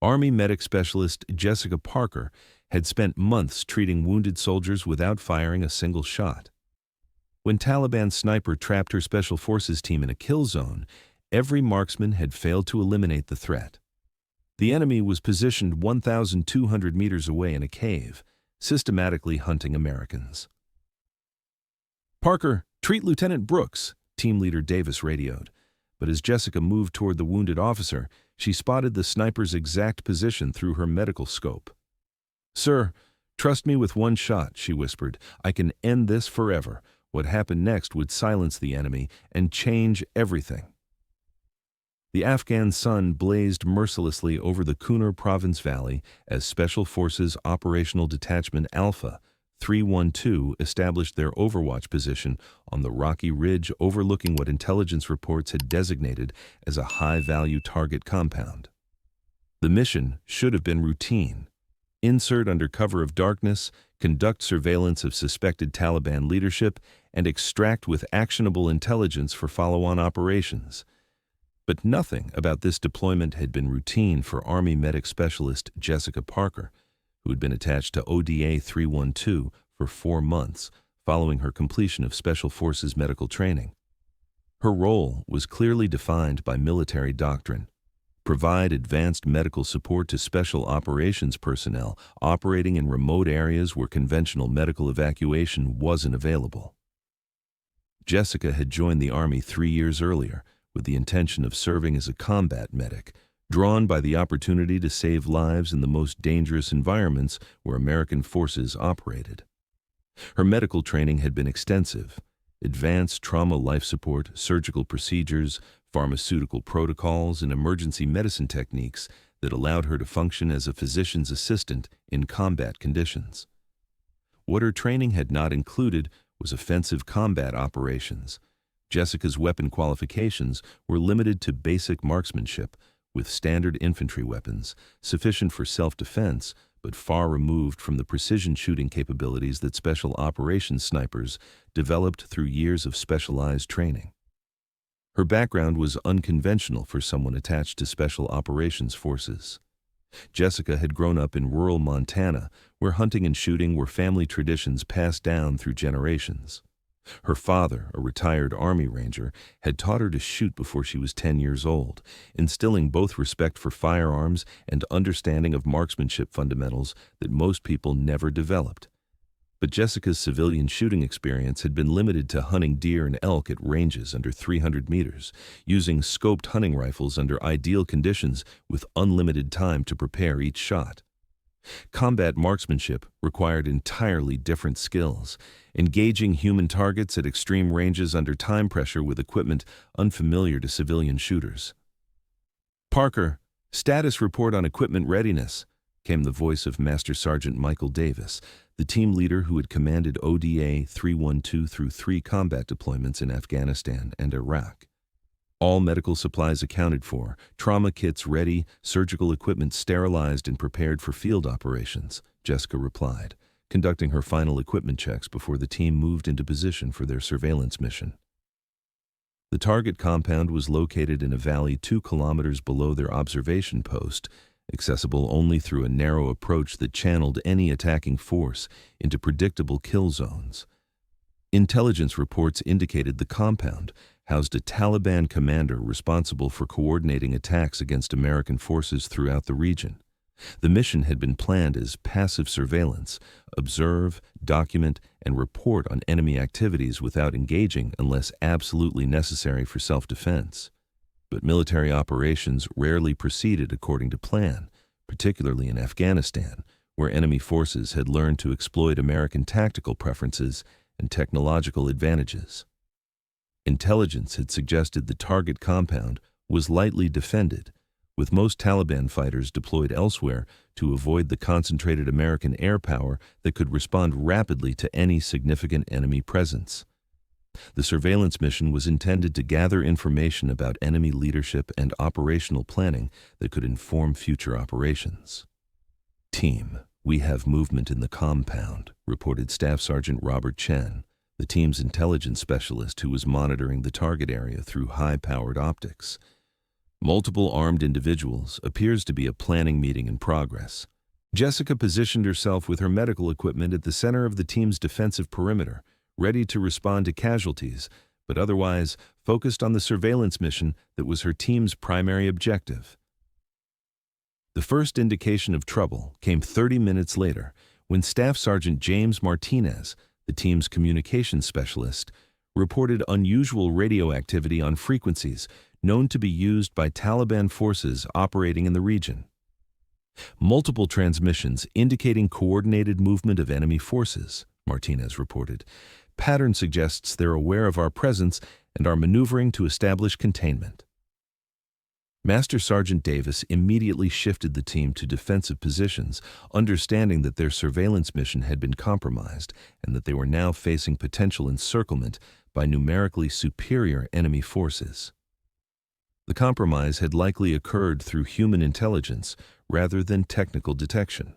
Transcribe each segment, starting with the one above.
Army medic specialist Jessica Parker had spent months treating wounded soldiers without firing a single shot. When Taliban sniper trapped her Special Forces team in a kill zone, every marksman had failed to eliminate the threat. The enemy was positioned 1,200 meters away in a cave, systematically hunting Americans. "Parker, treat Lieutenant Brooks," team leader Davis radioed. But as Jessica moved toward the wounded officer, she spotted the sniper's exact position through her medical scope. "Sir, trust me with one shot," she whispered. "I can end this forever." What happened next would silence the enemy and change everything. The Afghan sun blazed mercilessly over the Kunar Province Valley as Special Forces Operational Detachment Alpha 312 established their overwatch position on the rocky ridge overlooking what intelligence reports had designated as a high-value target compound. The mission should have been routine. Insert under cover of darkness, conduct surveillance of suspected Taliban leadership, and extract with actionable intelligence for follow-on operations. But nothing about this deployment had been routine for Army medic specialist Jessica Parker, who had been attached to ODA 312 for 4 months following her completion of Special Forces medical training. Her role was clearly defined by military doctrine: provide advanced medical support to special operations personnel operating in remote areas where conventional medical evacuation wasn't available. Jessica had joined the Army 3 years earlier with the intention of serving as a combat medic, drawn by the opportunity to save lives in the most dangerous environments where American forces operated. Her medical training had been extensive: advanced trauma life support, surgical procedures, pharmaceutical protocols, and emergency medicine techniques that allowed her to function as a physician's assistant in combat conditions. What her training had not included was offensive combat operations. Jessica's weapon qualifications were limited to basic marksmanship, with standard infantry weapons, sufficient for self-defense, but far removed from the precision shooting capabilities that special operations snipers developed through years of specialized training. Her background was unconventional for someone attached to Special Operations Forces. Jessica had grown up in rural Montana, where hunting and shooting were family traditions passed down through generations. Her father, a retired Army Ranger, had taught her to shoot before she was 10 years old, instilling both respect for firearms and understanding of marksmanship fundamentals that most people never developed. But Jessica's civilian shooting experience had been limited to hunting deer and elk at ranges under 300 meters, using scoped hunting rifles under ideal conditions with unlimited time to prepare each shot. Combat marksmanship required entirely different skills, engaging human targets at extreme ranges under time pressure with equipment unfamiliar to civilian shooters. "Parker, status report on equipment readiness," came the voice of Master Sergeant Michael Davis, the team leader who had commanded ODA 312 through 3 combat deployments in Afghanistan and Iraq. "All medical supplies accounted for, trauma kits ready, surgical equipment sterilized and prepared for field operations," Jessica replied, conducting her final equipment checks before the team moved into position for their surveillance mission. The target compound was located in a valley 2 kilometers below their observation post, accessible only through a narrow approach that channeled any attacking force into predictable kill zones. Intelligence reports indicated the compound housed a Taliban commander responsible for coordinating attacks against American forces throughout the region. The mission had been planned as passive surveillance: observe, document, and report on enemy activities without engaging unless absolutely necessary for self-defense. But military operations rarely proceeded according to plan, particularly in Afghanistan, where enemy forces had learned to exploit American tactical preferences and technological advantages. Intelligence had suggested the target compound was lightly defended, with most Taliban fighters deployed elsewhere to avoid the concentrated American air power that could respond rapidly to any significant enemy presence. The surveillance mission was intended to gather information about enemy leadership and operational planning that could inform future operations. "Team, we have movement in the compound," reported Staff Sergeant Robert Chen, the team's intelligence specialist who was monitoring the target area through high-powered optics. Multiple armed individuals appears to be a planning meeting in progress. Jessica positioned herself with her medical equipment at the center of the team's defensive perimeter, ready to respond to casualties, but otherwise focused on the surveillance mission that was her team's primary objective. The first indication of trouble came 30 minutes later when Staff Sergeant James Martinez, the team's communications specialist, reported unusual radio activity on frequencies known to be used by Taliban forces operating in the region. Multiple transmissions indicating coordinated movement of enemy forces, Martinez reported. Pattern suggests they're aware of our presence and are maneuvering to establish containment. Master Sergeant Davis immediately shifted the team to defensive positions, understanding that their surveillance mission had been compromised and that they were now facing potential encirclement by numerically superior enemy forces. The compromise had likely occurred through human intelligence rather than technical detection.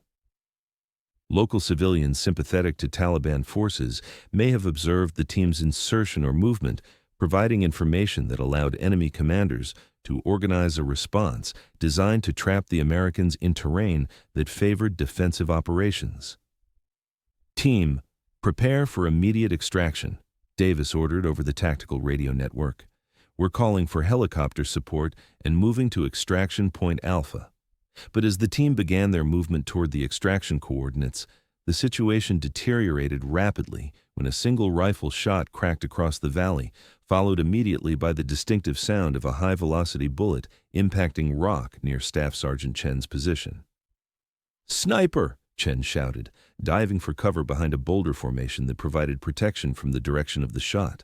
Local civilians sympathetic to Taliban forces may have observed the team's insertion or movement, providing information that allowed enemy commanders to organize a response designed to trap the Americans in terrain that favored defensive operations. Team, prepare for immediate extraction, Davis ordered over the tactical radio network. We're calling for helicopter support and moving to extraction point Alpha. But as the team began their movement toward the extraction coordinates, the situation deteriorated rapidly when a single rifle shot cracked across the valley, followed immediately by the distinctive sound of a high-velocity bullet impacting rock near Staff Sergeant Chen's position. "Sniper!" Chen shouted, diving for cover behind a boulder formation that provided protection from the direction of the shot.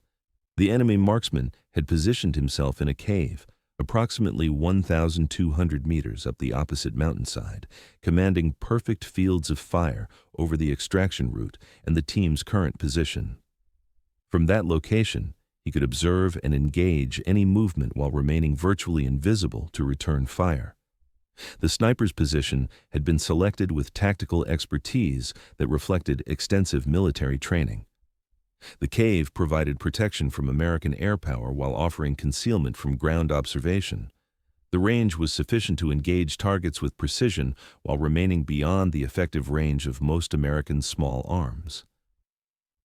The enemy marksman had positioned himself in a cave, approximately 1,200 meters up the opposite mountainside, commanding perfect fields of fire over the extraction route and the team's current position. From that location, he could observe and engage any movement while remaining virtually invisible to return fire. The sniper's position had been selected with tactical expertise that reflected extensive military training. The cave provided protection from American air power while offering concealment from ground observation. The range was sufficient to engage targets with precision while remaining beyond the effective range of most American small arms.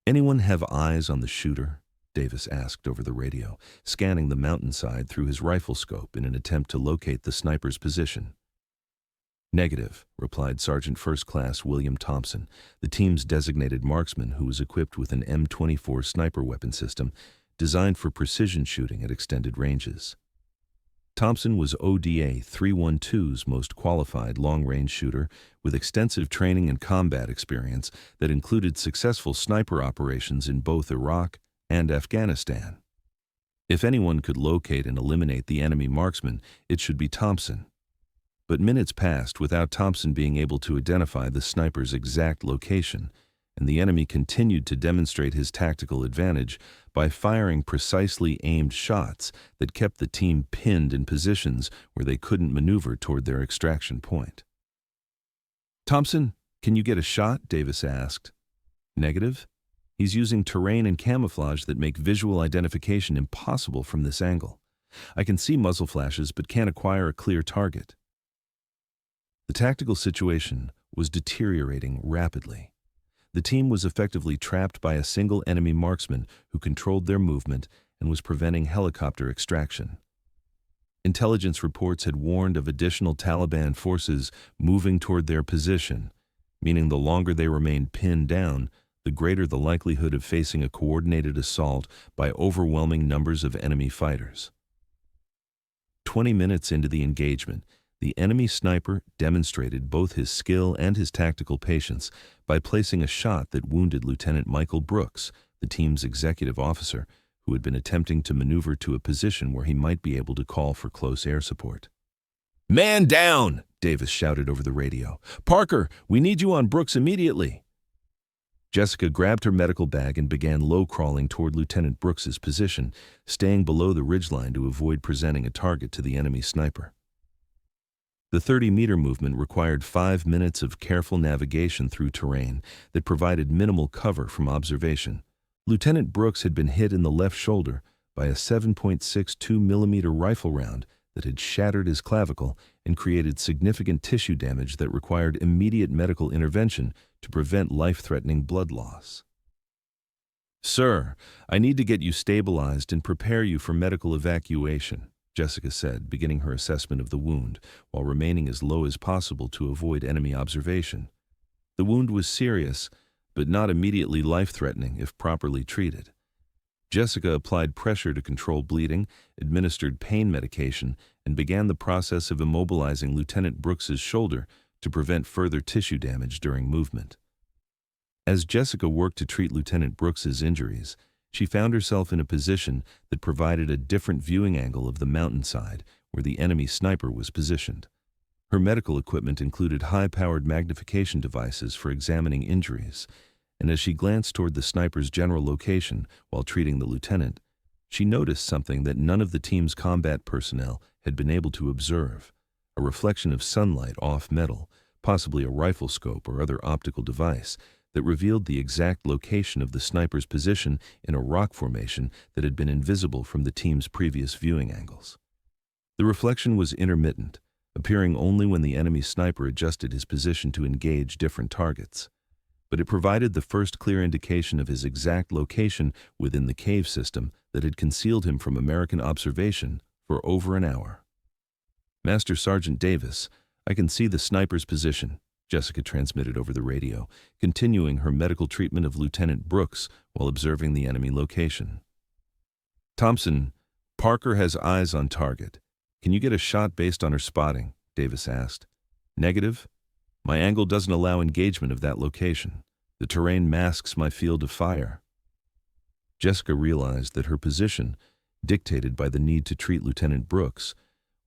"Anyone have eyes on the shooter?" Davis asked over the radio, scanning the mountainside through his rifle scope in an attempt to locate the sniper's position. "Negative," replied Sergeant First Class William Thompson, the team's designated marksman who was equipped with an M24 sniper weapon system designed for precision shooting at extended ranges. Thompson was ODA 312's most qualified long-range shooter with extensive training and combat experience that included successful sniper operations in both Iraq and Afghanistan. If anyone could locate and eliminate the enemy marksman, it should be Thompson. But minutes passed without Thompson being able to identify the sniper's exact location, and the enemy continued to demonstrate his tactical advantage by firing precisely aimed shots that kept the team pinned in positions where they couldn't maneuver toward their extraction point. "Thompson, can you get a shot?" Davis asked. "Negative. He's using terrain and camouflage that make visual identification impossible from this angle. I can see muzzle flashes but can't acquire a clear target." The tactical situation was deteriorating rapidly. The team was effectively trapped by a single enemy marksman who controlled their movement and was preventing helicopter extraction. Intelligence reports had warned of additional Taliban forces moving toward their position, meaning the longer they remained pinned down, the greater the likelihood of facing a coordinated assault by overwhelming numbers of enemy fighters. 20 minutes into the engagement, the enemy sniper demonstrated both his skill and his tactical patience by placing a shot that wounded Lieutenant Michael Brooks, the team's executive officer, who had been attempting to maneuver to a position where he might be able to call for close air support. "Man down!" Davis shouted over the radio. "Parker, we need you on Brooks immediately." Jessica grabbed her medical bag and began low-crawling toward Lieutenant Brooks's position, staying below the ridgeline to avoid presenting a target to the enemy sniper. The 30-meter movement required 5 minutes of careful navigation through terrain that provided minimal cover from observation. Lieutenant Brooks had been hit in the left shoulder by a 7.62 millimeter rifle round that had shattered his clavicle and created significant tissue damage that required immediate medical intervention to prevent life-threatening blood loss. "Sir, I need to get you stabilized and prepare you for medical evacuation," Jessica said, beginning her assessment of the wound, while remaining as low as possible to avoid enemy observation. The wound was serious, but not immediately life-threatening if properly treated. Jessica applied pressure to control bleeding, administered pain medication, and began the process of immobilizing Lieutenant Brooks's shoulder to prevent further tissue damage during movement. As Jessica worked to treat Lieutenant Brooks's injuries, she found herself in a position that provided a different viewing angle of the mountainside where the enemy sniper was positioned. Her medical equipment included high-powered magnification devices for examining injuries, and as she glanced toward the sniper's general location while treating the lieutenant, she noticed something that none of the team's combat personnel had been able to observe: a reflection of sunlight off metal, possibly a rifle scope or other optical device, that revealed the exact location of the sniper's position in a rock formation that had been invisible from the team's previous viewing angles. The reflection was intermittent, appearing only when the enemy sniper adjusted his position to engage different targets. But it provided the first clear indication of his exact location within the cave system that had concealed him from American observation for over an hour. "Master Sergeant Davis, I can see the sniper's position," Jessica transmitted over the radio, continuing her medical treatment of Lieutenant Brooks while observing the enemy location. "Thompson, Parker has eyes on target. Can you get a shot based on her spotting?" Davis asked. "Negative. My angle doesn't allow engagement of that location. The terrain masks my field of fire." Jessica realized that her position, dictated by the need to treat Lieutenant Brooks,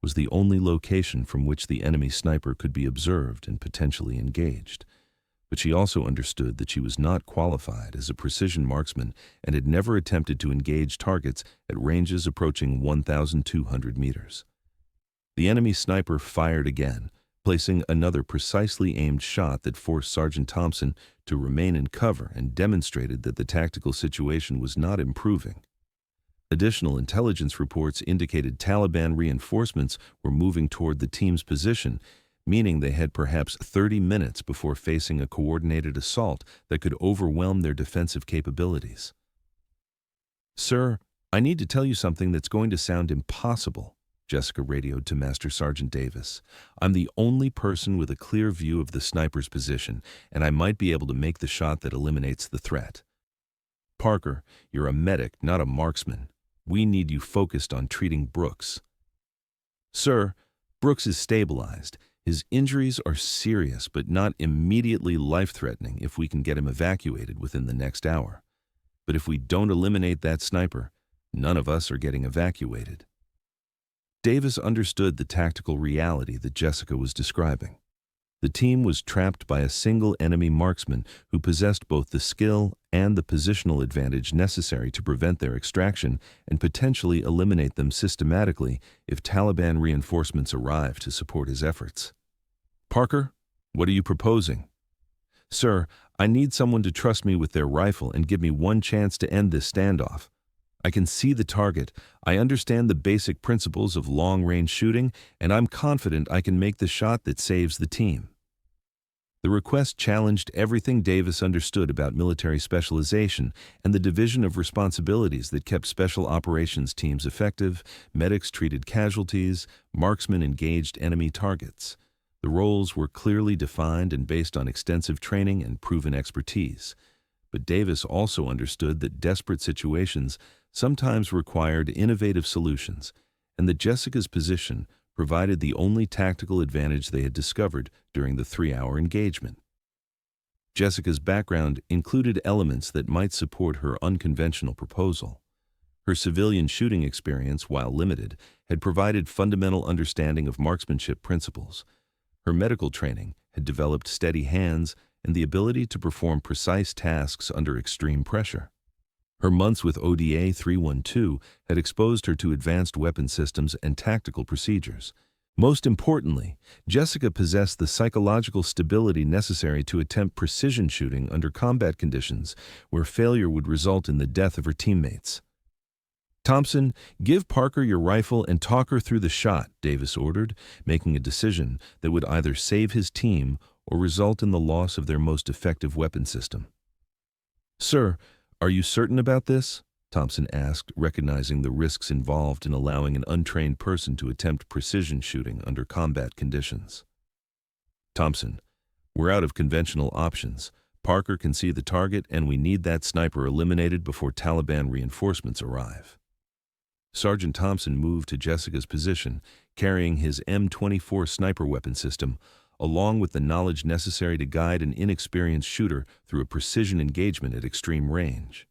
was the only location from which the enemy sniper could be observed and potentially engaged. But she also understood that she was not qualified as a precision marksman and had never attempted to engage targets at ranges approaching 1,200 meters. The enemy sniper fired again, placing another precisely aimed shot that forced Sergeant Thompson to remain in cover and demonstrated that the tactical situation was not improving. Additional intelligence reports indicated Taliban reinforcements were moving toward the team's position, meaning they had perhaps 30 minutes before facing a coordinated assault that could overwhelm their defensive capabilities. "Sir, I need to tell you something that's going to sound impossible," Jessica radioed to Master Sergeant Davis. "I'm the only person with a clear view of the sniper's position, and I might be able to make the shot that eliminates the threat. Parker, you're a medic, not a marksman. We need you focused on treating Brooks." "Sir, Brooks is stabilized. His injuries are serious but not immediately life-threatening if we can get him evacuated within the next hour. But if we don't eliminate that sniper, none of us are getting evacuated." Davis understood the tactical reality that Jessica was describing. The team was trapped by a single enemy marksman who possessed both the skill and the positional advantage necessary to prevent their extraction and potentially eliminate them systematically if Taliban reinforcements arrive to support his efforts. "Parker, what are you proposing?" "Sir, I need someone to trust me with their rifle and give me one chance to end this standoff. I can see the target, I understand the basic principles of long-range shooting, and I'm confident I can make the shot that saves the team." The request challenged everything Davis understood about military specialization and the division of responsibilities that kept special operations teams effective. Medics treated casualties, marksmen engaged enemy targets. The roles were clearly defined and based on extensive training and proven expertise. But Davis also understood that desperate situations sometimes required innovative solutions, and that Jessica's position provided the only tactical advantage they had discovered during the 3-hour engagement. Jessica's background included elements that might support her unconventional proposal. Her civilian shooting experience, while limited, had provided fundamental understanding of marksmanship principles. Her medical training had developed steady hands and the ability to perform precise tasks under extreme pressure. Her months with ODA 312 had exposed her to advanced weapon systems and tactical procedures. Most importantly, Jessica possessed the psychological stability necessary to attempt precision shooting under combat conditions where failure would result in the death of her teammates. Thompson, give Parker your rifle and talk her through the shot, Davis ordered, making a decision that would either save his team or result in the loss of their most effective weapon system. Sir, are you certain about this? Thompson asked, recognizing the risks involved in allowing an untrained person to attempt precision shooting under combat conditions. Thompson, we're out of conventional options. Parker can see the target, and we need that sniper eliminated before Taliban reinforcements arrive. Sergeant Thompson moved to Jessica's position, carrying his M24 sniper weapon system, along with the knowledge necessary to guide an inexperienced shooter through a precision engagement at extreme range.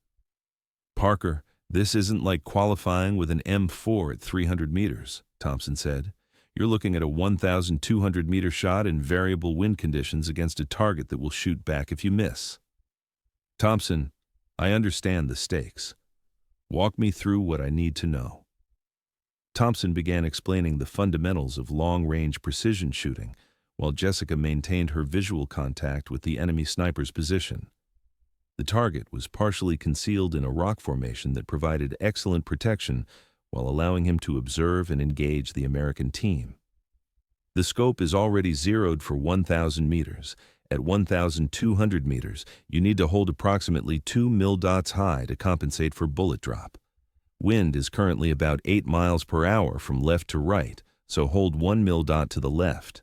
Parker, this isn't like qualifying with an M4 at 300 meters, Thompson said. You're looking at a 1,200-meter shot in variable wind conditions against a target that will shoot back if you miss. Thompson, I understand the stakes. Walk me through what I need to know. Thompson began explaining the fundamentals of long-range precision shooting, while Jessica maintained her visual contact with the enemy sniper's position. The target was partially concealed in a rock formation that provided excellent protection while allowing him to observe and engage the American team. The scope is already zeroed for 1,000 meters. At 1,200 meters, you need to hold approximately 2 mil-dots high to compensate for bullet drop. Wind is currently about 8 miles per hour from left to right, so hold 1 mil-dot to the left.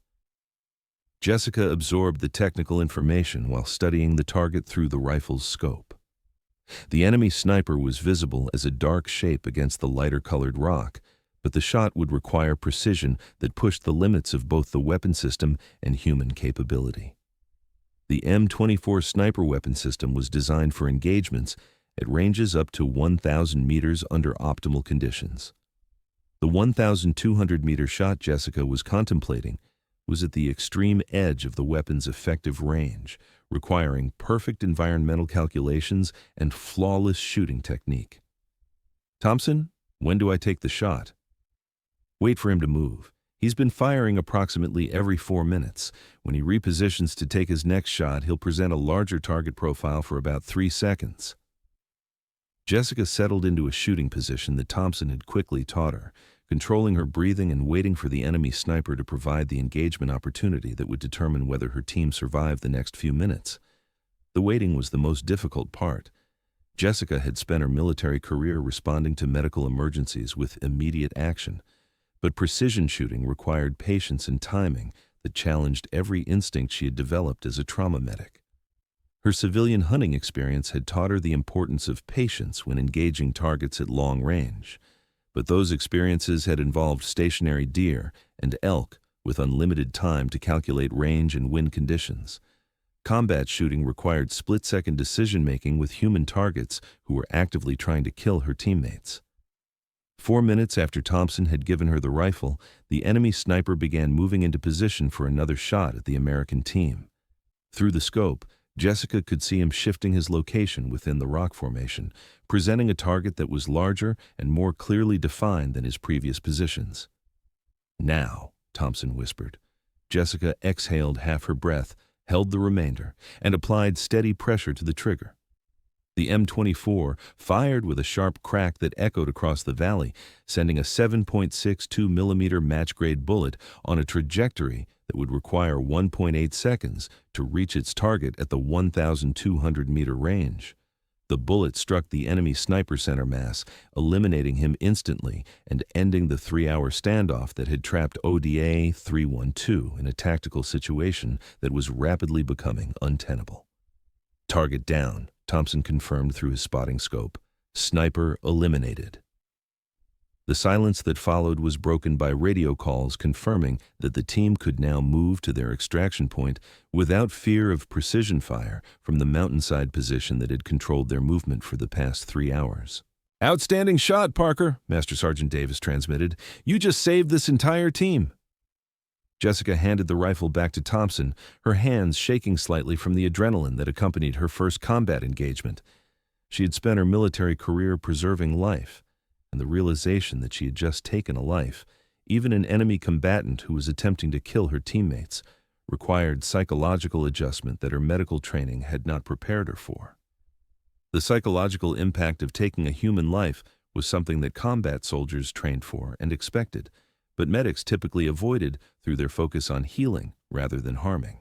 Jessica absorbed the technical information while studying the target through the rifle's scope. The enemy sniper was visible as a dark shape against the lighter-colored rock, but the shot would require precision that pushed the limits of both the weapon system and human capability. The M24 sniper weapon system was designed for engagements at ranges up to 1,000 meters under optimal conditions. The 1,200-meter shot Jessica was contemplating was at the extreme edge of the weapon's effective range, requiring perfect environmental calculations and flawless shooting technique. Thompson, when do I take the shot? Wait for him to move. He's been firing approximately every 4 minutes. When he repositions to take his next shot, he'll present a larger target profile for about 3 seconds. Jessica settled into a shooting position that Thompson had quickly taught her, controlling her breathing and waiting for the enemy sniper to provide the engagement opportunity that would determine whether her team survived the next few minutes. The waiting was the most difficult part. Jessica had spent her military career responding to medical emergencies with immediate action, but precision shooting required patience and timing that challenged every instinct she had developed as a trauma medic. Her civilian hunting experience had taught her the importance of patience when engaging targets at long range, but those experiences had involved stationary deer and elk with unlimited time to calculate range and wind conditions. Combat shooting required split-second decision-making with human targets who were actively trying to kill her teammates. 4 minutes after Thompson had given her the rifle, the enemy sniper began moving into position for another shot at the American team. Through the scope, Jessica could see him shifting his location within the rock formation, presenting a target that was larger and more clearly defined than his previous positions. Now, Thompson whispered. Jessica exhaled half her breath, held the remainder, and applied steady pressure to the trigger. The M24 fired with a sharp crack that echoed across the valley, sending a 7.62 millimeter match-grade bullet on a trajectory that would require 1.8 seconds to reach its target at the 1,200-meter range. The bullet struck the enemy sniper center mass, eliminating him instantly and ending the 3-hour standoff that had trapped ODA 312 in a tactical situation that was rapidly becoming untenable. Target down, Thompson confirmed through his spotting scope. Sniper eliminated. The silence that followed was broken by radio calls confirming that the team could now move to their extraction point without fear of precision fire from the mountainside position that had controlled their movement for the past 3 hours. "Outstanding shot, Parker," Master Sergeant Davis transmitted. "You just saved this entire team." Jessica handed the rifle back to Thompson, her hands shaking slightly from the adrenaline that accompanied her first combat engagement. She had spent her military career preserving life, and the realization that she had just taken a life, even an enemy combatant who was attempting to kill her teammates, required psychological adjustment that her medical training had not prepared her for. The psychological impact of taking a human life was something that combat soldiers trained for and expected, but medics typically avoided through their focus on healing rather than harming.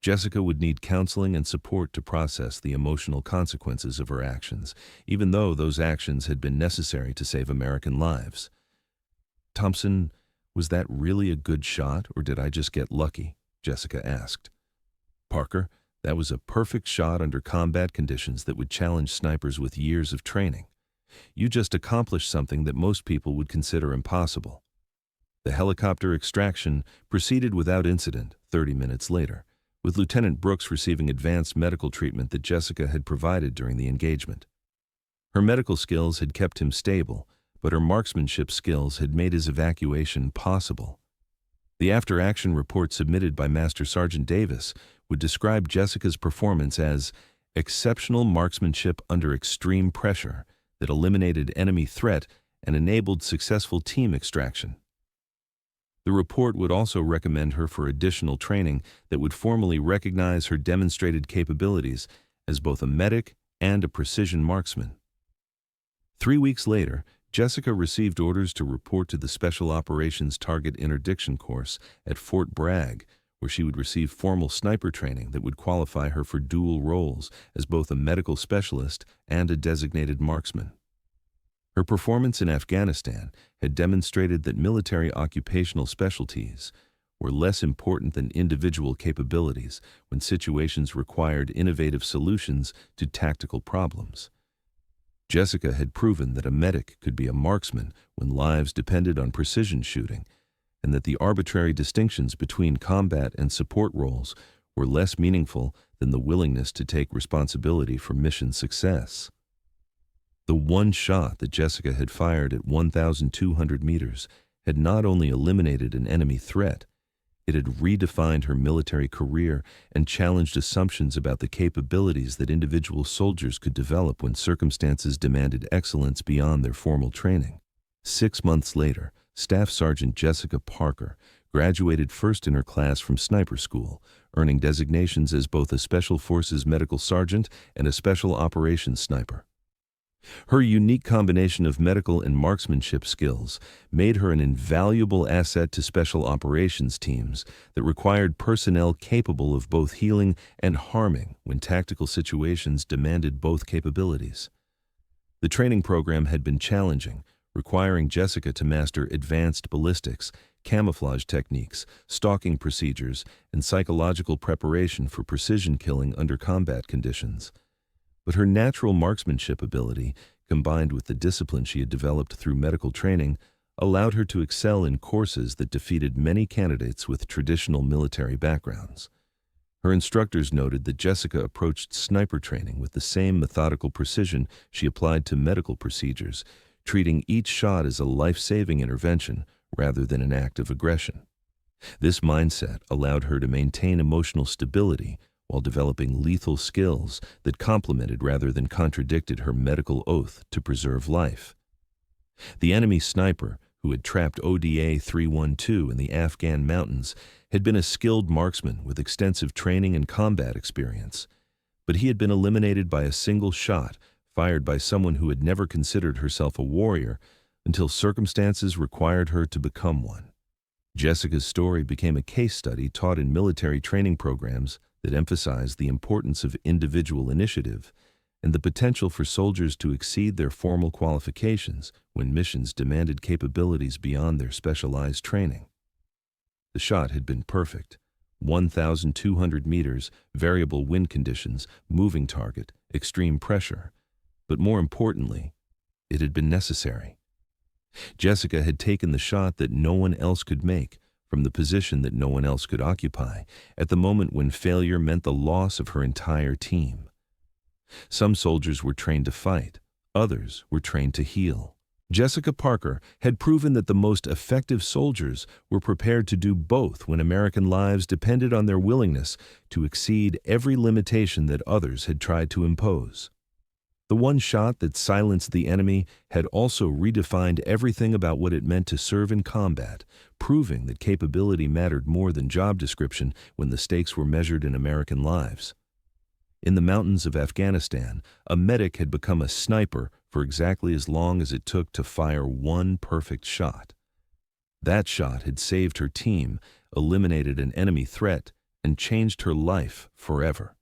Jessica would need counseling and support to process the emotional consequences of her actions, even though those actions had been necessary to save American lives. "Thompson, was that really a good shot, or did I just get lucky?" Jessica asked. "Parker, that was a perfect shot under combat conditions that would challenge snipers with years of training. You just accomplished something that most people would consider impossible." The helicopter extraction proceeded without incident 30 minutes later, with Lieutenant Brooks receiving advanced medical treatment that Jessica had provided during the engagement. Her medical skills had kept him stable, but her marksmanship skills had made his evacuation possible. The after-action report submitted by Master Sergeant Davis would describe Jessica's performance as exceptional marksmanship under extreme pressure that eliminated enemy threat and enabled successful team extraction. The report would also recommend her for additional training that would formally recognize her demonstrated capabilities as both a medic and a precision marksman. 3 weeks later, Jessica received orders to report to the Special Operations Target Interdiction course at Fort Bragg, where she would receive formal sniper training that would qualify her for dual roles as both a medical specialist and a designated marksman. Her performance in Afghanistan had demonstrated that military occupational specialties were less important than individual capabilities when situations required innovative solutions to tactical problems. Jessica had proven that a medic could be a marksman when lives depended on precision shooting, and that the arbitrary distinctions between combat and support roles were less meaningful than the willingness to take responsibility for mission success. The one shot that Jessica had fired at 1,200 meters had not only eliminated an enemy threat, it had redefined her military career and challenged assumptions about the capabilities that individual soldiers could develop when circumstances demanded excellence beyond their formal training. 6 months later, Staff Sergeant Jessica Parker graduated first in her class from sniper school, earning designations as both a Special Forces medical sergeant and a Special Operations sniper. Her unique combination of medical and marksmanship skills made her an invaluable asset to special operations teams that required personnel capable of both healing and harming when tactical situations demanded both capabilities. The training program had been challenging, requiring Jessica to master advanced ballistics, camouflage techniques, stalking procedures, and psychological preparation for precision killing under combat conditions. But her natural marksmanship ability, combined with the discipline she had developed through medical training, allowed her to excel in courses that defeated many candidates with traditional military backgrounds. Her instructors noted that Jessica approached sniper training with the same methodical precision she applied to medical procedures, treating each shot as a life-saving intervention rather than an act of aggression. This mindset allowed her to maintain emotional stability while developing lethal skills that complemented rather than contradicted her medical oath to preserve life. The enemy sniper, who had trapped ODA 312 in the Afghan mountains, had been a skilled marksman with extensive training and combat experience, but he had been eliminated by a single shot fired by someone who had never considered herself a warrior until circumstances required her to become one. Jessica's story became a case study taught in military training programs that emphasized the importance of individual initiative and the potential for soldiers to exceed their formal qualifications when missions demanded capabilities beyond their specialized training. The shot had been perfect. 1,200 meters, variable wind conditions, moving target, extreme pressure. But more importantly, it had been necessary. Jessica had taken the shot that no one else could make, from the position that no one else could occupy, at the moment when failure meant the loss of her entire team. Some soldiers were trained to fight, others were trained to heal. Jessica Parker had proven that the most effective soldiers were prepared to do both when American lives depended on their willingness to exceed every limitation that others had tried to impose. The one shot that silenced the enemy had also redefined everything about what it meant to serve in combat, proving that capability mattered more than job description when the stakes were measured in American lives. In the mountains of Afghanistan, a medic had become a sniper for exactly as long as it took to fire one perfect shot. That shot had saved her team, eliminated an enemy threat, and changed her life forever.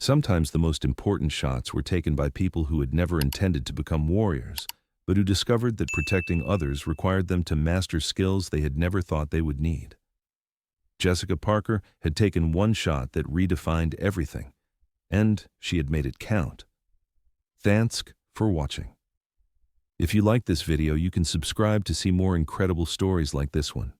Sometimes the most important shots were taken by people who had never intended to become warriors, but who discovered that protecting others required them to master skills they had never thought they would need. Jessica Parker had taken one shot that redefined everything, and she had made it count. Thanks for watching. If you liked this video, you can subscribe to see more incredible stories like this one.